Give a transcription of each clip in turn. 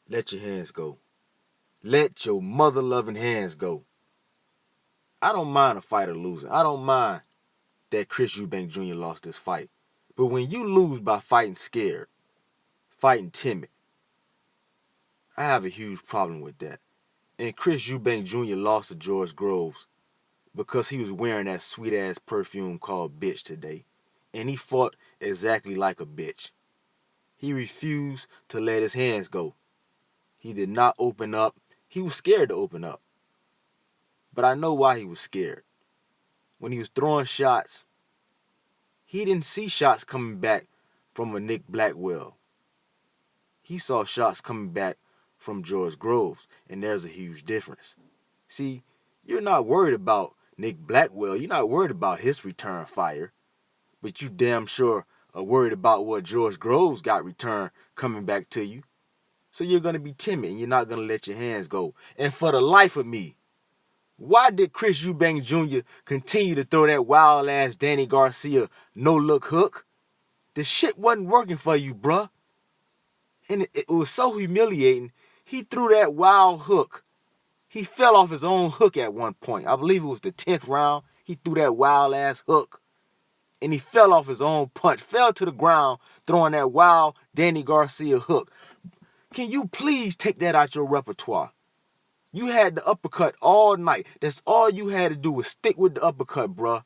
let your hands go. Let your mother-loving hands go. I don't mind a fighter losing. I don't mind that Chris Eubank Jr. lost this fight. But when you lose by fighting scared, fighting timid, I have a huge problem with that. And Chris Eubank Jr. lost to George Groves because he was wearing that sweet-ass perfume called bitch today. And he fought exactly like a bitch. He refused to let his hands go. He did not open up. He was scared to open up. But I know why he was scared. When he was throwing shots, he didn't see shots coming back from a Nick Blackwell. He saw shots coming back from George Groves, and there's a huge difference. See, you're not worried about Nick Blackwell. You're not worried about his return fire, but you damn sure are worried about what George Groves got return coming back to you. So you're going to be timid, and you're not going to let your hands go. And for the life of me, why did Chris Eubank Jr. continue to throw that wild-ass Danny Garcia no-look hook? The shit wasn't working for you, bruh. And it was so humiliating. He threw that wild hook. He fell off his own hook at one point. I believe it was the 10th round. He threw that wild-ass hook. And he fell off his own punch. Fell to the ground throwing that wild Danny Garcia hook. Can you please take that out your repertoire? You had the uppercut all night. That's all you had to do was stick with the uppercut, bruh.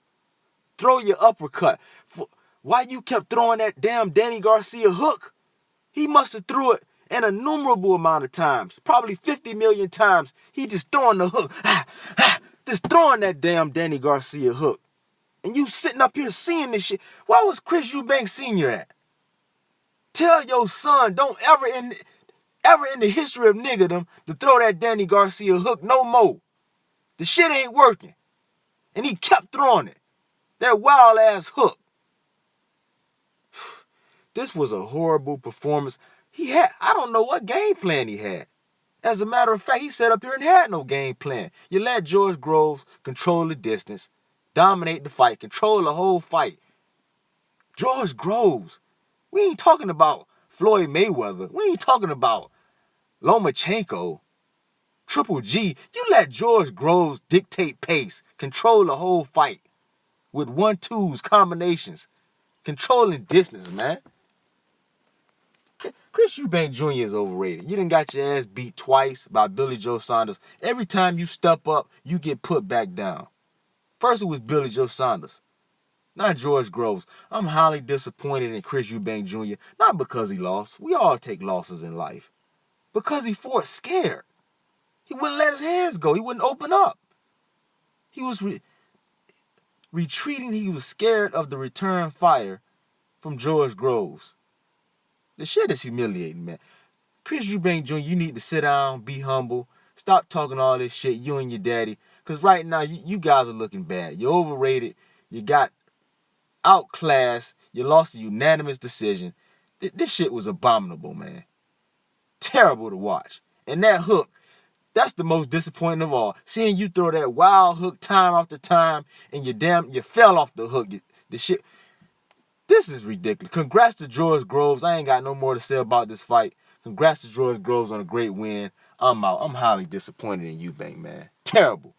Throw your uppercut. Why you kept throwing that damn Danny Garcia hook? He must have threw it an innumerable amount of times. Probably 50 million times. He just throwing the hook. Just throwing that damn Danny Garcia hook. And you sitting up here seeing this shit. Why was Chris Eubank Sr. at? Tell your son don't ever in the history of niggerdom to throw that Danny Garcia hook no more. The shit ain't working. And he kept throwing it. That wild-ass hook. This was a horrible performance. I don't know what game plan he had. As a matter of fact, he sat up here and had no game plan. You let George Groves control the distance, dominate the fight, control the whole fight. George Groves. We ain't talking about Floyd Mayweather. We ain't talking about Lomachenko, Triple G. You let George Groves dictate pace, control the whole fight with 1-2s, combinations, controlling distance, man. Chris Eubank Jr. is overrated. You done got your ass beat twice by Billy Joe Saunders. Every time you step up, you get put back down. First it was Billy Joe Saunders, not George Groves. I'm highly disappointed in Chris Eubank Jr., not because he lost. We all take losses in life. Because he fought scared. He wouldn't let his hands go. He wouldn't open up. He was retreating. He was scared of the return fire from George Groves. The shit is humiliating, man. Chris Eubank Jr., you need to sit down, be humble, stop talking all this shit, you and your daddy. Because right now, you guys are looking bad. You're overrated. You got outclassed. You lost a unanimous decision. This shit was abominable, man. Terrible to watch. And that hook, that's the most disappointing of all. Seeing you throw that wild hook time after time and you fell off the hook. The shit. This is ridiculous. Congrats to George Groves. I ain't got no more to say about this fight. Congrats to George Groves on a great win. I'm out. I'm highly disappointed in Eubank, man. Terrible.